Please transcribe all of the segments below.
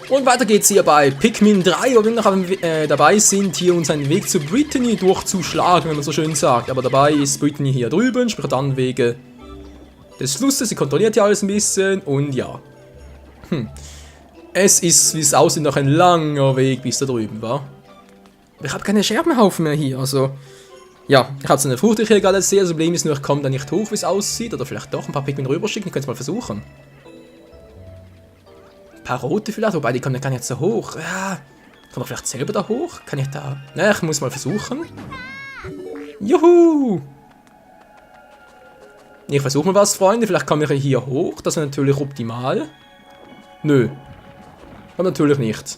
Und weiter geht's hier bei Pikmin 3, wo wir noch dabei sind, hier unseren Weg zu Brittany durchzuschlagen, wenn man so schön sagt. Aber dabei ist Brittany hier drüben, sprich dann wegen des Flusses, sie kontrolliert hier alles ein bisschen und ja. Es ist, wie es aussieht, noch ein langer Weg bis da drüben war. Ich habe keine Scherbenhaufen mehr hier, also... Ja, ich habe so eine Frucht, die ich hier gerade sehe. Das Problem ist nur, ich komme da nicht hoch, wie es aussieht. Oder vielleicht doch ein paar Pikmin rüberschicken, ich könnte es mal versuchen. Ein paar rote vielleicht, wobei die kommen gar nicht so hoch. Ja, kann man vielleicht selber da hoch? Kann ich da... Ne, ich muss mal versuchen. Juhu! Ich versuche mal was, Freunde. Vielleicht komme ich hier hoch. Das ist natürlich optimal. Nö. Und natürlich nicht.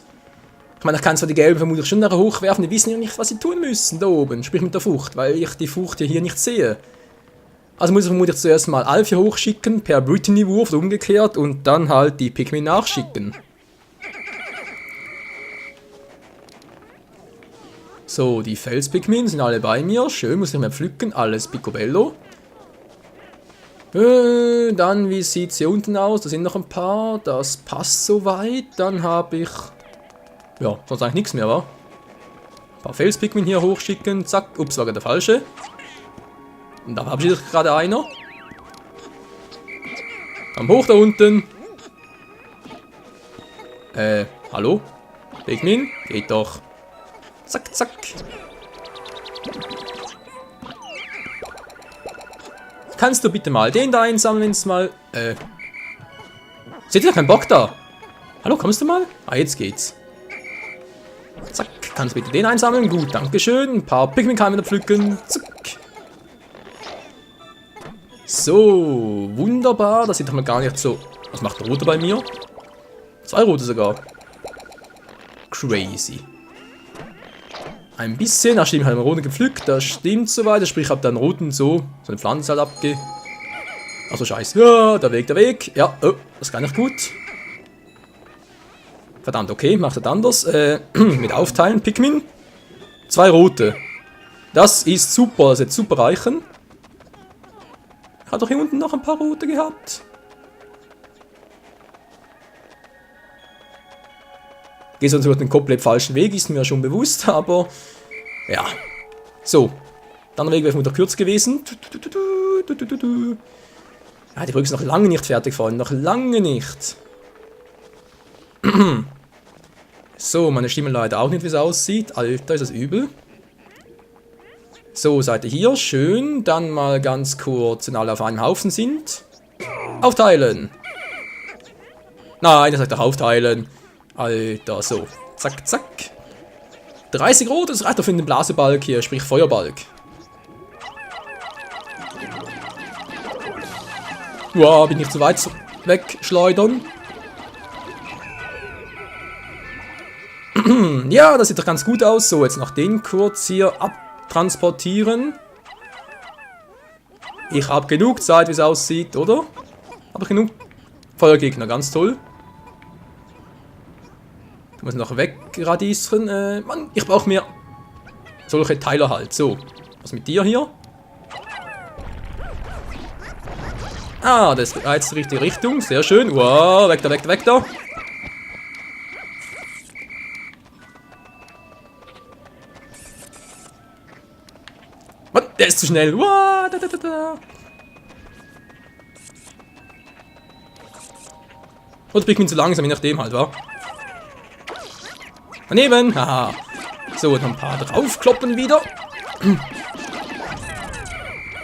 Ich meine, ich kann zwar die Gelben vermutlich schon nachher hochwerfen, die wissen ja nicht, was sie tun müssen da oben, sprich mit der Frucht, weil ich die Frucht hier nicht sehe. Also muss ich vermutlich zuerst mal Alfie hochschicken, per Brittany-Wurf umgekehrt und dann halt die Pikmin nachschicken. So, die Fels-Pikmin sind alle bei mir, schön, muss ich mal pflücken, alles Picobello. Dann, wie sieht es hier unten aus? Da sind noch ein paar, das passt soweit, dann habe ich... Ja, sonst eigentlich nichts mehr, wa? Ein paar Fels-Pikmin hier hochschicken. Zack. Ups, war gerade der falsche. Und da verabschiedet sich gerade einer. Komm hoch da unten. Hallo? Pikmin? Geht doch. Zack, zack. Kannst du bitte mal den da einsammeln, wenn's mal... Seht ihr da keinen Bock da? Hallo, kommst du mal? Ah, jetzt geht's. Zack, kannst du bitte den einsammeln? Gut, dankeschön. Ein paar Pikmin kann ich wieder pflücken. Zack. So, wunderbar. Das sieht doch mal gar nicht so... Was macht der Rote bei mir? 2 Rote sogar. Crazy. Ein bisschen, ach stimmt, ich habe einen Roten gepflückt. Das stimmt soweit. Sprich, ich habe dann Roten so eine Pflanze halt Achso, scheiße. Ja, der Weg. Ja, oh, das kann nicht gut. Verdammt, okay, macht das anders. Mit Aufteilen, Pikmin. 2 rote. Das ist super, das wird super reichen. Hat doch hier unten noch ein paar rote gehabt. Geht sonst durch den komplett falschen Weg, ist mir schon bewusst, aber ja. So, dann der Weg wäre wieder kürzer gewesen. Ja, die Brücke ist noch lange nicht fertig, Freunde, noch lange nicht. So, meine Stimme leider auch nicht, wie es aussieht. Alter, ist das übel. So, Seite hier, schön. Dann mal ganz kurz, wenn alle auf einem Haufen sind. Aufteilen! Nein, das sagt doch aufteilen. Alter, so. Zack, zack. 30 Rot, das reicht doch für den Blasebalg hier, sprich Feuerbalg. Wow, bin nicht zu weit wegschleudern. Ja, das sieht doch ganz gut aus. So, jetzt noch den kurz hier abtransportieren. Ich habe genug Zeit, wie es aussieht, oder? Habe ich genug Feuergegner, ganz toll. Ich muss noch wegradieren. Mann, ich brauche mehr solche Teile halt. So, was mit dir hier? Ah, das ist jetzt die richtige Richtung. Sehr schön. Wow, weg da, weg da, weg da. Mann, der ist zu schnell. Wow, da. Und ich bin zu langsam, je nachdem halt, wa? Daneben, haha. So, noch ein paar draufkloppen wieder.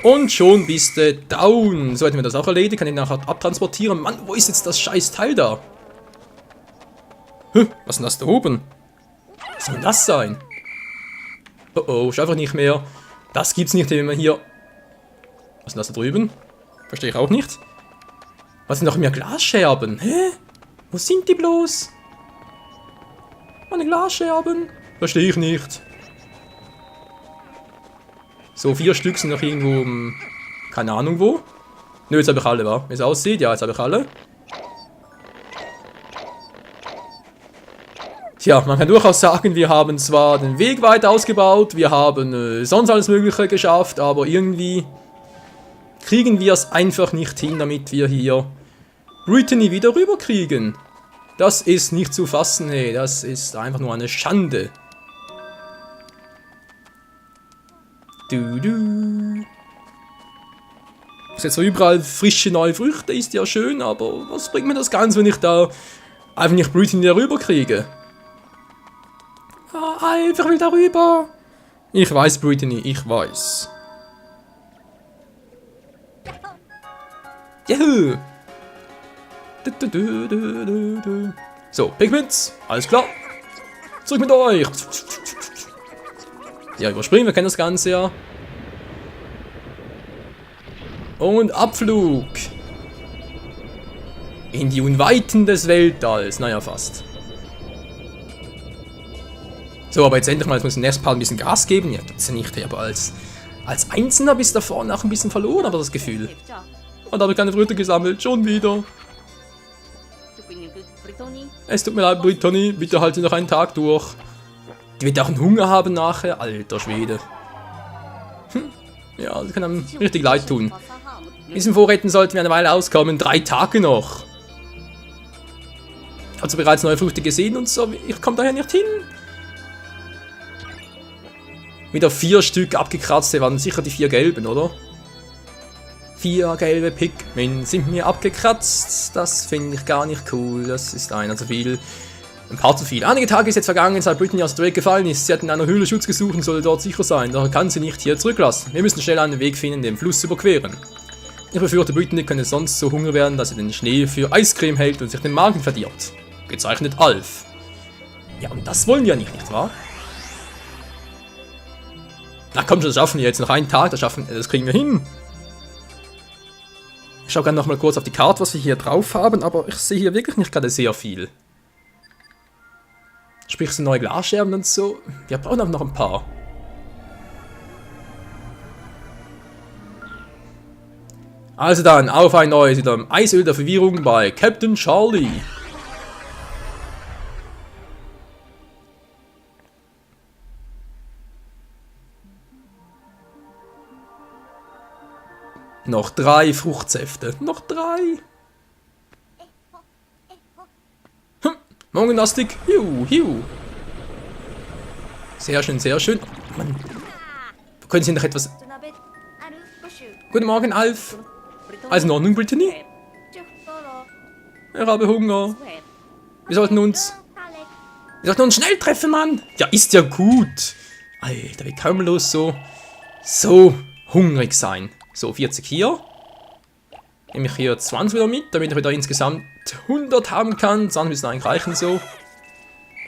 Und schon bist du down. So hätten wir das auch erledigt. Kann ich nachher abtransportieren. Mann, wo ist jetzt das scheiß Teil da? Was ist denn das da oben? Was soll denn das sein? Oh oh, ist einfach nicht mehr. Das gibt's nicht, wenn man hier... Was ist denn das da drüben? Verstehe ich auch nicht. Was sind noch mehr Glasscherben? Hä? Wo sind die bloß? Meine Glasscherben? Verstehe ich nicht. So, 4 Stück sind noch irgendwo, keine Ahnung wo. Nö, jetzt habe ich alle, wa? Wie es aussieht, ja, jetzt habe ich alle. Tja, man kann durchaus sagen, wir haben zwar den Weg weiter ausgebaut, wir haben sonst alles Mögliche geschafft, aber irgendwie kriegen wir es einfach nicht hin, damit wir hier Brittany wieder rüberkriegen. Das ist nicht zu fassen, hey. Das ist einfach nur eine Schande. Jetzt so überall frische neue Früchte, ist ja schön, aber was bringt mir das Ganze, wenn ich da einfach nicht Brittany darüber kriege? Ah, einfach will darüber. Ich weiß, Brittany, ich weiß. Juhu! So, Pigments, alles klar. Zurück mit euch. Ja, überspringen, wir kennen das Ganze ja. Und Abflug. In die Unweiten des Weltalls. Naja, fast. So, aber jetzt endlich mal, jetzt muss ich im nächsten Part ein bisschen Gas geben. Ja, gibt's ja nicht, aber als Einzelner bis da vorne auch ein bisschen verloren, aber das Gefühl. Und da habe ich keine Früchte gesammelt, schon wieder. Es tut mir leid, Brittany, bitte halte noch einen Tag durch. Die wird auch einen Hunger haben nachher, alter Schwede. Ja, das kann einem richtig leid tun. Mit diesen Vorräten sollten wir eine Weile auskommen, 3 Tage noch. Also bereits neue Früchte gesehen und so, ich komme daher nicht hin. Wieder 4 Stück abgekratzte, waren sicher die 4 gelben, oder? 4 gelbe Pikmin sind mir abgekratzt. Das finde ich gar nicht cool. Das ist einer zu viel. Ein paar zu viel. Einige Tage ist jetzt vergangen, seit Brittany aus der Weg gefallen ist. Sie hat in einer Höhle Schutz gesucht und soll dort sicher sein. Daher kann sie nicht hier zurücklassen. Wir müssen schnell einen Weg finden, den Fluss zu überqueren. Ich befürchte, Brittany könnte sonst so hungrig werden, dass sie den Schnee für Eiscreme hält und sich den Magen verdirbt. Gezeichnet Alf. Ja, und das wollen wir nicht wahr? Na komm schon, das schaffen wir jetzt. Noch einen Tag, das kriegen wir hin. Ich schaue gerne nochmal kurz auf die Karte, was wir hier drauf haben, aber ich sehe hier wirklich nicht gerade sehr viel. Sprich, so neue Glasscherben und so. Wir brauchen aber noch ein paar. Also dann, auf ein neues wieder Eisöl der Verwirrung bei Captain Charlie. Noch 3 Fruchtsäfte. Noch 3. Morgennastik. Hiu, hiu. Sehr schön, sehr schön. Oh, Mann. Können Sie noch etwas... Guten Morgen, Alf. Alles in Ordnung, Brittany? Ich habe Hunger. Wir sollten uns schnell treffen, Mann. Ja, ist ja gut. Alter, wie kann man los so hungrig sein? So, 40 hier. Nehme ich hier 20 wieder mit, damit ich wieder insgesamt 100 haben kann. 20 müssen eigentlich reichen so.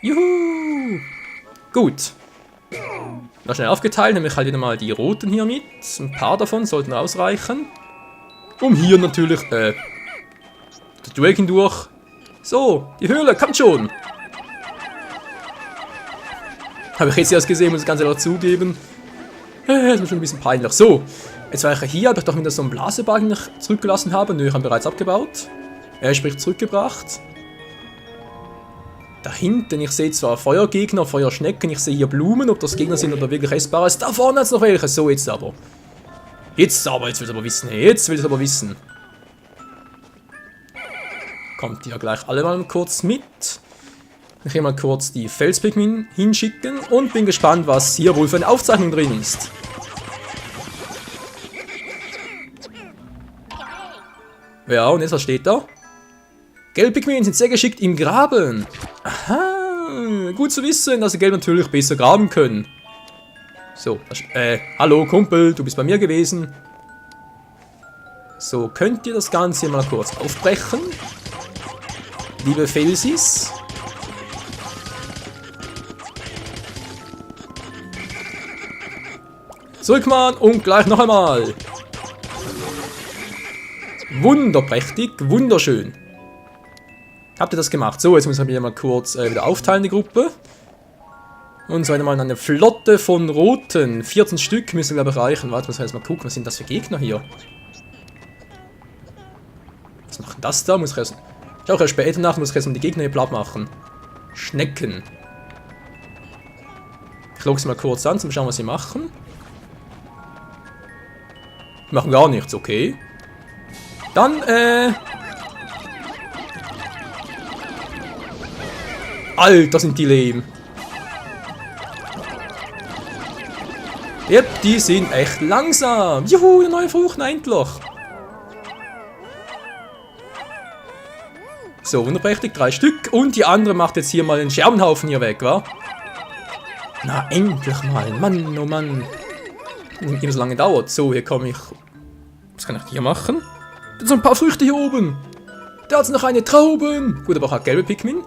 Juhu! Gut. Noch schnell aufgeteilt, nehme ich halt wieder mal die roten hier mit. Ein paar davon sollten ausreichen. Um hier natürlich, das Duell hindurch. So, die Höhle, kommt schon! Habe ich jetzt erst gesehen, muss das Ganze noch zugeben. Das ist mir schon ein bisschen peinlich. So, jetzt war ich hier, habe ich doch wieder so einen Blasebalken zurückgelassen habe. Nö, ich habe bereits abgebaut. Sprich zurückgebracht. Da hinten, ich sehe zwar Feuergegner, Feuerschnecken, ich sehe hier Blumen, ob das Gegner sind oder wirklich Essbares. Da vorne hat es noch welche. So, jetzt aber. Jetzt will ich es aber wissen. Jetzt will ich es aber wissen. Kommt ja gleich alle mal kurz mit. Ich will mal kurz die Felspigmin hinschicken und bin gespannt, was hier wohl für eine Aufzeichnung drin ist. Ja, und jetzt, was steht da? Gelbpigmin sind sehr geschickt im Graben. Aha, gut zu wissen, dass sie Gelb natürlich besser graben können. So, hallo Kumpel, du bist bei mir gewesen. So, könnt ihr das Ganze hier mal kurz aufbrechen? Liebe Felsis. Zurück, Mann, und gleich noch einmal. Wunderprächtig, wunderschön. Habt ihr das gemacht? So, jetzt muss ich mir mal kurz wieder aufteilen, die Gruppe. Und so einmal eine Flotte von Roten. 14 Stück müssen wir, glaube ich, reichen. Warte, muss ich jetzt mal gucken, was sind das für Gegner hier? Was macht das da? Muss ich erst... Ich auch erst später nach, muss ich erst mal die Gegner hier platt machen. Schnecken. Ich logge sie mal kurz an, zum schauen, was sie machen. Die machen gar nichts, okay. Dann, Alter, sind die lehm. Yep, die sind echt langsam. Juhu, eine neue Frucht, endlich. So, wunderprächtig, 3 Stück. Und die andere macht jetzt hier mal den Scherbenhaufen hier weg, wa? Na, endlich mal. Mann, oh Mann. Immer so lange dauert. So, hier komme ich. Was kann ich hier machen? Da sind ein paar Früchte hier oben. Da hat noch eine Trauben. Gut, aber auch gelbe Pikmin.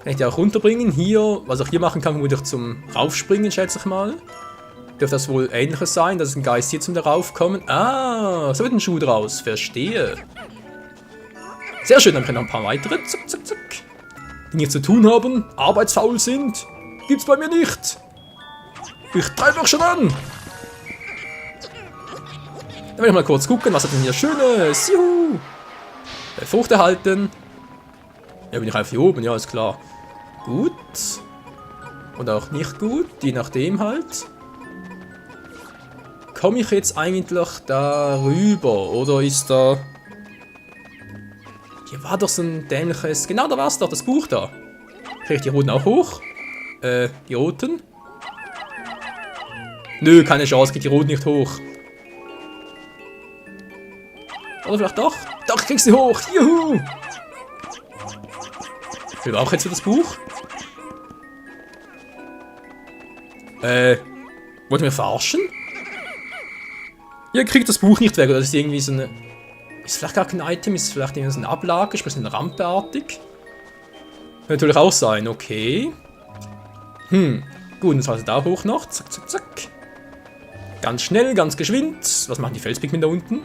Kann ich die auch runterbringen? Hier, was ich hier machen kann, muss ich zum Raufspringen, schätze ich mal. Dürfte das wohl ähnliches sein, dass ein Geist hier zum Raufkommen. Ah, so wird ein Schuh draus. Verstehe. Sehr schön, dann können noch ein paar weitere. Zack, zack, zack. Die nichts zu tun haben, arbeitsfaul sind. Gibt's bei mir nicht. Ich treibe doch schon an. Dann will ich mal kurz gucken, was hat denn hier Schönes. Juhu. Frucht erhalten. Ja, bin ich einfach hier oben, ja, ist klar. Gut. Oder auch nicht gut, je nachdem halt. Komme ich jetzt eigentlich darüber? Oder ist da... Hier war doch so ein dämliches... Genau, da war es doch, das Buch da. Kriege ich die roten auch hoch? Die roten? Nö, keine Chance, kriege die roten nicht hoch. Oder vielleicht doch? Doch, ich krieg sie hoch! Juhu! Ich will auch jetzt für das Buch. Wollt ihr mir verarschen? Ihr kriegt das Buch nicht weg, oder ist irgendwie so eine... Ist vielleicht gar kein Item, ist vielleicht irgendwie so eine Ablage, ist ein bisschen rampeartig. Kann natürlich auch sein, okay. Gut, jetzt also da hoch noch. Zack, zack, zack. Ganz schnell, ganz geschwind. Was machen die Felspigmen da unten?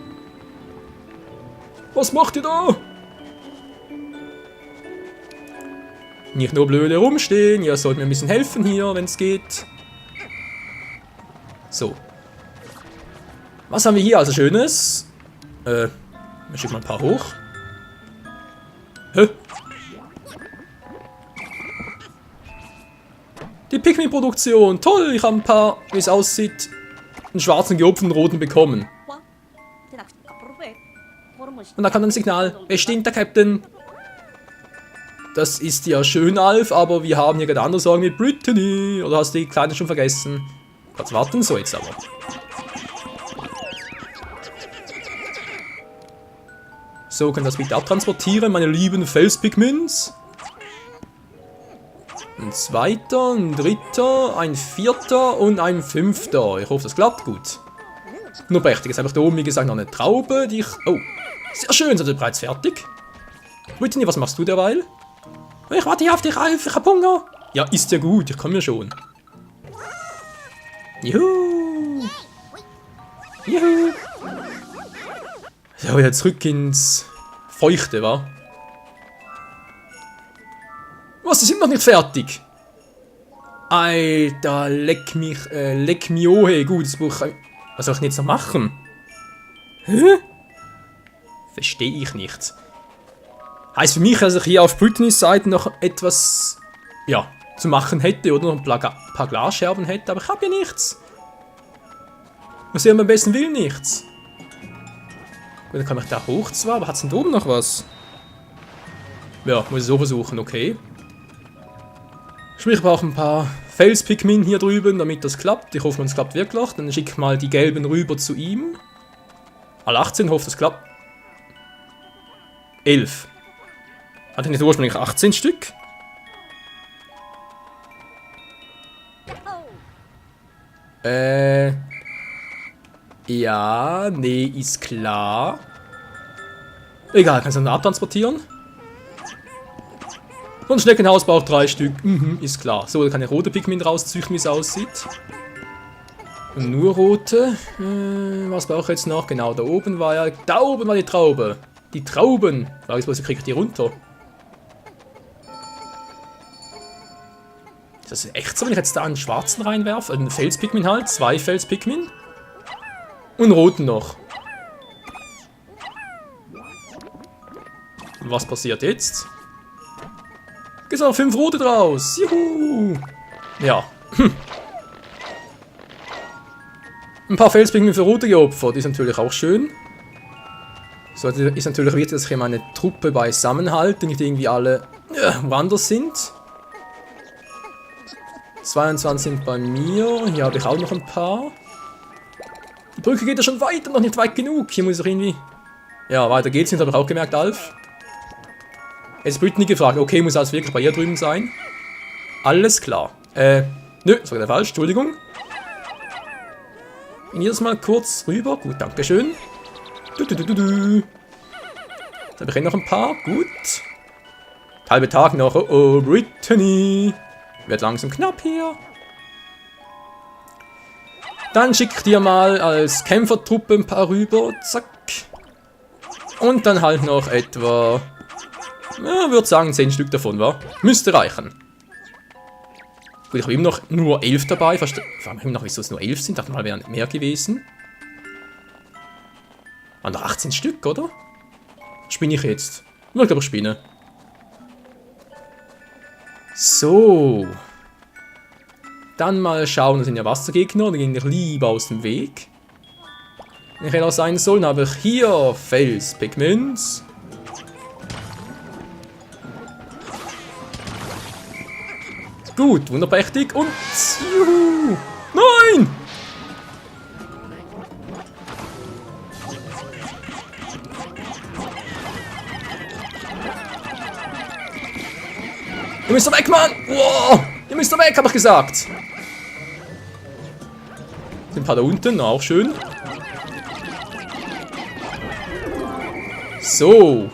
Was macht ihr da? Nicht nur blöde rumstehen, ihr sollt mir ein bisschen helfen hier, wenn es geht. So. Was haben wir hier also Schönes? Ich schicke mal ein paar hoch. Hä? Die Pikmin-Produktion. Toll, ich habe ein paar, wie es aussieht, einen schwarzen geopferten roten bekommen. Und da kam ein Signal. Wer stimmt, der Captain? Das ist ja schön, Alf, aber wir haben hier gerade andere Sorgen mit Brittany. Oder hast du die Kleine schon vergessen? Kurz warten, so jetzt aber. So, können das bitte abtransportieren, meine lieben Felspigmins. Ein zweiter, ein dritter, ein vierter und ein fünfter. Ich hoffe, das klappt gut. Nur prächtig. Jetzt habe ich da oben, wie gesagt, noch eine Traube, die ich... Oh, sehr schön, seid ihr bereits fertig? Brittany, was machst du derweil? Ich warte hier auf dich, Alf, ich hab Hunger. Ja, ist ja gut, ich komme ja schon. Juhu. Juhu. So, jetzt zurück ins Feuchte, wa? Was, die sind noch nicht fertig? Alter, leck mich ohe. Gut, das Buch... Was soll ich denn jetzt noch machen? Hä? Verstehe ich nicht. Heißt für mich, dass ich hier auf Brittany's Seite noch etwas... Ja, zu machen hätte oder noch ein paar Glasscherben hätte, aber ich habe ja nichts. Was sehen wir am besten will nichts. Gut, dann kann ich da hoch zwar, aber hat es denn da oben noch was? Ja, muss ich so versuchen, okay. Sprich, ich brauche ein paar Felspigmin hier drüben, damit das klappt. Ich hoffe, es klappt wirklich. Dann schicke ich mal die gelben rüber zu ihm. Al 18, hoffe, das klappt. 11. Hatte nicht ursprünglich 18 Stück? Ja, nee, ist klar. Egal, kannst du dann abtransportieren? So ein Schneckenhaus braucht 3 Stück. Ist klar. So, da kann ich rote Pikmin rauszüchten, wie es aussieht. Und nur rote. Was brauche ich jetzt noch? Genau, da oben war ja... Da oben war die Traube. Die Trauben. Frage ist, wo kriege ich die runter? Ist das echt so, wenn ich jetzt da einen schwarzen reinwerfe? Einen Felspigmin halt. 2 Felspigmin. Und roten noch. Und was passiert jetzt? Gibt noch 5 rote draus. Juhu. Ja. Ein paar Felspigmen für rote geopfert. Ist natürlich auch schön. So ist natürlich wichtig, dass ich meine Truppe beisammen halte. Nicht irgendwie alle woanders sind. 22 sind bei mir. Hier habe ich auch noch ein paar. Die Brücke geht ja schon weiter, noch nicht weit genug. Hier muss ich irgendwie... Ja, weiter geht's nicht, habe ich auch gemerkt, Alf. Jetzt Brittany gefragt. Okay, muss also wirklich bei ihr drüben sein. Alles klar. Nö, das war gerade falsch, Entschuldigung. Und jedes Mal kurz rüber. Gut, dankeschön. Dann habe ich noch ein paar. Gut. Halbe Tag noch. Oh, oh, Brittany. Wird langsam knapp hier. Dann schick dir mal als Kämpfertruppe ein paar rüber. Zack. Und dann halt noch etwa... Ja, würde sagen 10 Stück davon, wa? Müsste reichen. Gut, ich habe immer noch nur 11 dabei. Ich frage mich immer noch, wieso es nur 11 sind. Dachte mal, wären mehr gewesen. Waren doch 18 Stück, oder? Spinne ich jetzt? Ich glaube, ich spinne. So. Dann mal schauen, das sind ja Wassergegner. Da ging ich lieber aus dem Weg. Wenn ich hätte auch sein sollen, habe ich hier Felspigments. Gut, wunderprächtig und... Juhu! Nein! Ihr müsst weg, Mann! Wow! Ihr müsst weg, habe ich gesagt! Sind ein paar da unten, auch schön. So.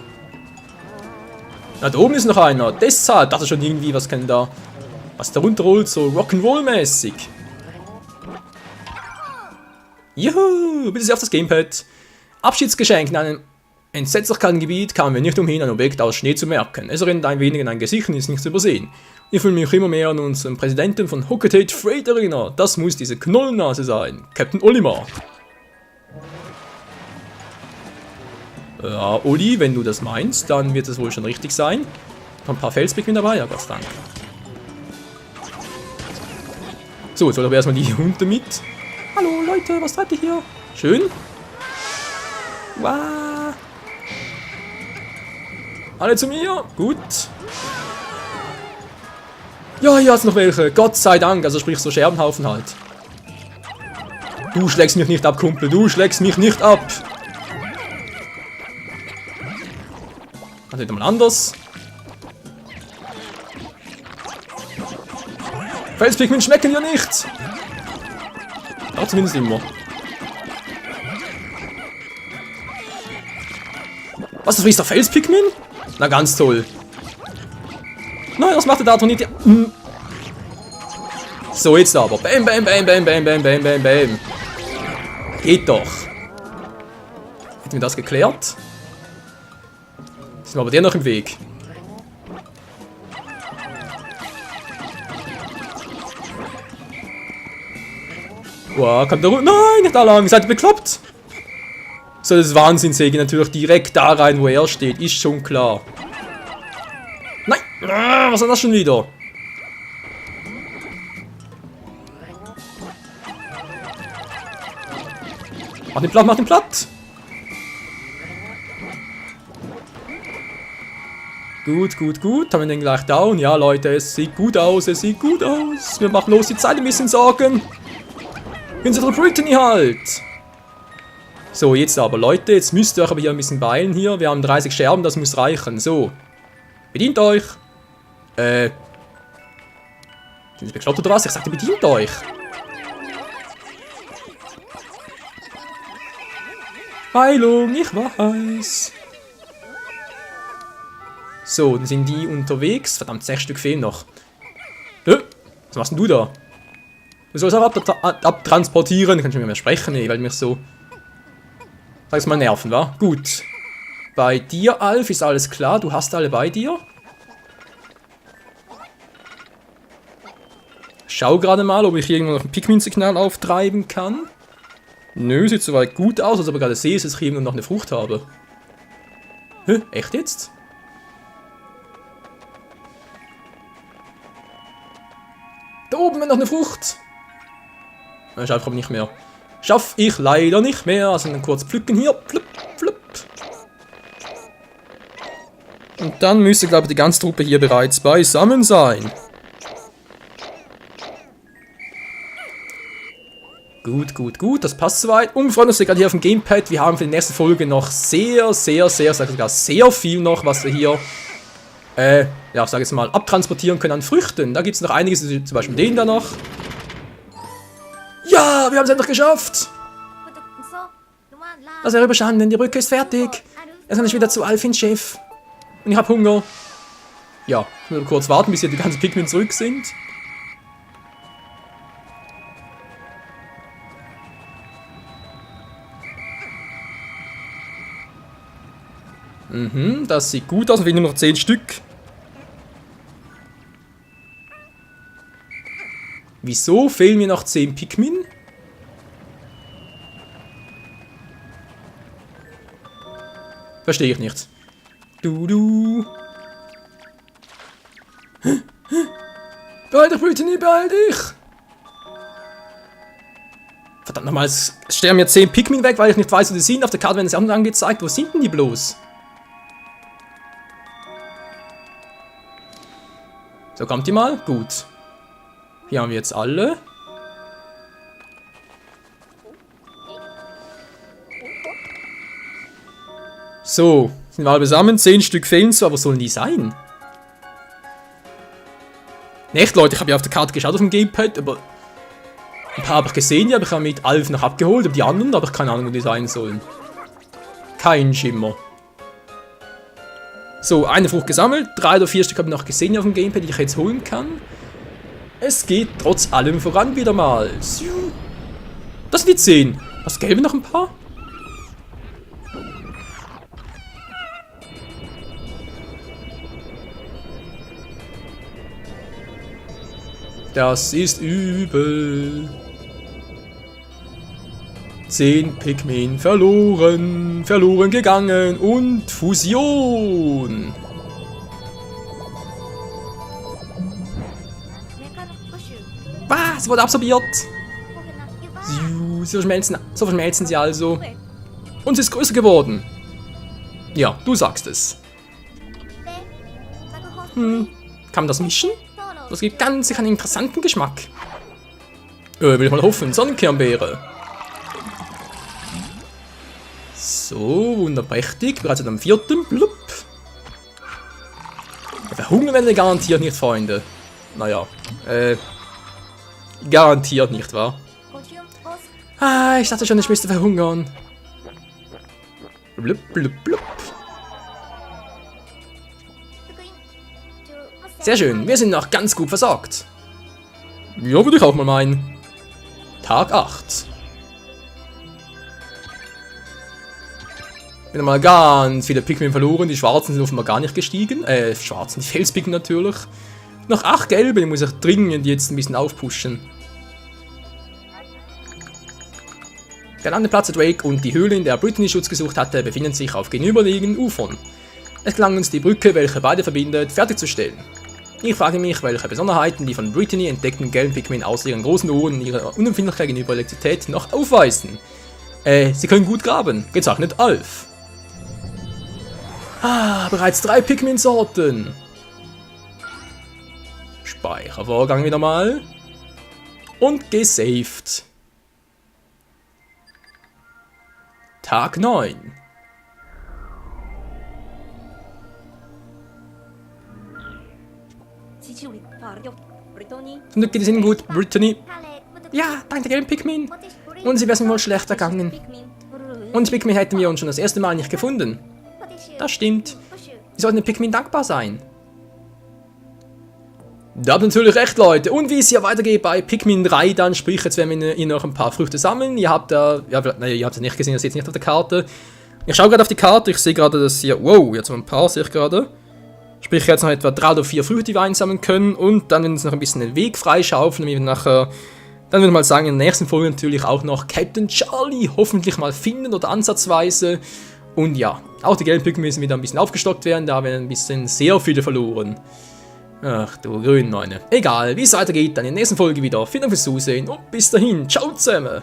Na, da oben ist noch einer. Deshalb dachte ich schon irgendwie, was kann da... Was da runterrollt, so Rock'n'Roll-mäßig. Juhu, bitte sehr auf das Gamepad. Abschiedsgeschenk in einem entsetzlich kalten Gebiet kamen wir nicht umhin, ein Objekt aus Schnee zu merken. Es erinnert ein wenig an ein Gesicht und ist nicht zu übersehen. Ich fühle mich immer mehr an unseren Präsidenten von Hocketate Freight erinnert. Das muss diese Knollennase sein. Captain Olimar. Ja, Oli, wenn du das meinst, dann wird es wohl schon richtig sein. Noch ein paar Felspigmen mit dabei, ja Gott sei Dank. So, jetzt soll aber erstmal die Hunde mit. Hallo Leute, was treibt ihr hier? Schön. Wow. Alle zu mir. Gut. Ja, hier hat's noch welche. Gott sei Dank. Also sprich so Scherbenhaufen halt. Du schlägst mich nicht ab, Kumpel. Du schlägst mich nicht ab. Also wieder mal anders. Felspigmen schmecken ja nicht. Ja, zumindest immer. Was, du frisst der Felspigmen? Na, ganz toll. Nein, das macht der Dato nicht. So, jetzt aber. Bam, bam, bam, bam, bam, bam, bam, bam, bam. Geht doch. Hätten wir das geklärt? Sind wir aber der noch im Weg. Wow, kommt da runter. Nein, nicht da lang. Seid ihr bekloppt? So, das Wahnsinnssäge natürlich direkt da rein, wo er steht. Ist schon klar. Nein! Was ist das schon wieder? Mach den platt, mach den platt! Gut, gut, gut. Haben wir den gleich down? Ja, Leute, es sieht gut aus, es sieht gut aus. Wir machen los die Zeit ein bisschen Sorgen. Unsere Brittany halt! So, jetzt aber, Leute, jetzt müsst ihr euch aber hier ein bisschen beeilen hier. Wir haben 30 Scherben, das muss reichen. So. Bedient euch. Sind Sie bekloppt oder was? Ich sagte, bedient euch. Heilung, ich weiß. So, dann sind die unterwegs. Verdammt, 6 Stück fehlen noch. Was machst denn du da? Du sollst auch abtransportieren. Kannst du mit mir sprechen? Nee, weil mich so... Sag mal nerven, wa? Gut. Bei dir, Alf, ist alles klar. Du hast alle bei dir. Schau gerade mal, ob ich irgendwo noch ein Pikmin-Signal auftreiben kann. Nö, sieht soweit gut aus, als ob ich gerade sehe, dass ich irgendwo noch eine Frucht habe. Hä? Echt jetzt? Da oben wäre noch eine Frucht. Das ist einfach nicht mehr. Schaff ich leider nicht mehr. Also dann kurz pflücken hier. Pflüpp, pflüpp. Und dann müsste, glaube ich, die ganze Truppe hier bereits beisammen sein. Gut, gut, gut, das passt soweit. Und wir freuen uns gerade hier auf dem Gamepad. Wir haben für die nächste Folge noch sehr viel noch, was wir hier, ja, sag ich jetzt mal, abtransportieren können an Früchten. Da gibt es noch einiges, zum Beispiel den da noch. Ja, wir haben es endlich geschafft. Lass herüberschauen, denn die Brücke ist fertig. Jetzt kann ich wieder zu Alfins Chef. Und ich habe Hunger. Ja, ich muss kurz warten, bis hier die ganzen Pikmin zurück sind. Mhm, das sieht gut aus. Wir fehlen nur noch 10 Stück. Wieso fehlen mir noch 10 Pikmin? Verstehe ich nicht. Du. Beeil dich, Brittany, beeil dich! Verdammt nochmal, es sterben mir 10 Pikmin weg, weil ich nicht weiß, wo die sind. Auf der Karte werden sie auch noch angezeigt. Wo sind denn die bloß? So, kommt die mal? Gut. Hier haben wir jetzt alle. So, sind wir alle zusammen. 10 Stück fehlen zwar, wo sollen die sein? Echt, Leute, ich habe ja auf der Karte geschaut auf dem Gamepad, aber ein paar habe ich gesehen, die habe ich ja mit Alf noch abgeholt, aber die anderen habe ich keine Ahnung, wo die sein sollen. Kein Schimmer. So, eine Frucht gesammelt, 3 oder 4 Stück habe ich noch gesehen auf dem Gamepad, die ich jetzt holen kann. Es geht trotz allem voran wieder mal. Das sind die 10. Was, gelbe noch ein paar? Das ist übel. 10 Pikmin verloren gegangen und Fusion. Was? Wurde absorbiert. So verschmelzen sie also. Und sie ist größer geworden. Ja, du sagst es. Kann man das mischen? Das gibt ganz sicher einen interessanten Geschmack. Will ich mal hoffen. Sonnenkernbeere. So, wunderprächtig. Bereits am 4. Blub. Verhungern werden wir garantiert nicht, Freunde. Naja, garantiert nicht, wahr? Ah, ich dachte schon, ich müsste verhungern. Blub, blub, blub. Sehr schön, wir sind noch ganz gut versorgt. Ja, würde ich auch mal meinen. Tag 8. Wieder mal ganz viele Pikmin verloren, die schwarzen sind offenbar gar nicht gestiegen. Schwarzen, die Felspikmin natürlich. Noch 8 gelbe, die muss ich dringend jetzt ein bisschen aufpushen. Der Landeplatz der Drake und die Höhle, in der Brittany Schutz gesucht hatte, befinden sich auf gegenüberliegenden Ufern. Es gelang uns, die Brücke, welche beide verbindet, fertigzustellen. Ich frage mich, welche Besonderheiten die von Brittany entdeckten gelben Pikmin außer ihren großen Ohren und ihrer Unempfindlichkeit gegenüber Elektrizität noch aufweisen. Sie können gut graben, gezeichnet Alf. Ah, bereits 3 Pikmin-Sorten. Speichervorgang wieder mal. Und gesaved. Tag 9. Zum Glück geht es Ihnen gut, Brittany. Ja, dank der gelben Pikmin. Und sie wäre mir wohl schlecht ergangen. Und Pikmin hätten wir uns schon das erste Mal nicht gefunden. Das stimmt. Wir sollten den Pikmin dankbar sein. Da habt ihr natürlich recht, Leute. Und wie es hier weitergeht bei Pikmin 3, dann sprich, jetzt werden wir hier noch ein paar Früchte sammeln. Ihr habt da, ja, naja, ihr habt es nicht gesehen, ihr seht es nicht auf der Karte. Ich schaue gerade auf die Karte, ich sehe gerade, dass hier, wow, jetzt ein paar sehe ich gerade. Sprich, jetzt noch etwa 3 oder 4 Früchte, die wir einsammeln können. Und dann werden wir uns noch ein bisschen den Weg freischaufeln, damit wir nachher, dann würde ich mal sagen, in der nächsten Folge natürlich auch noch Captain Charlie hoffentlich mal finden oder ansatzweise. Und ja, auch die gelben Pikmin müssen wieder ein bisschen aufgestockt werden, da werden ein bisschen sehr viele verloren. Ach du Grünneune. Egal, wie es weitergeht, dann in der nächsten Folge wieder. Vielen Dank fürs Zusehen und bis dahin. Ciao zusammen.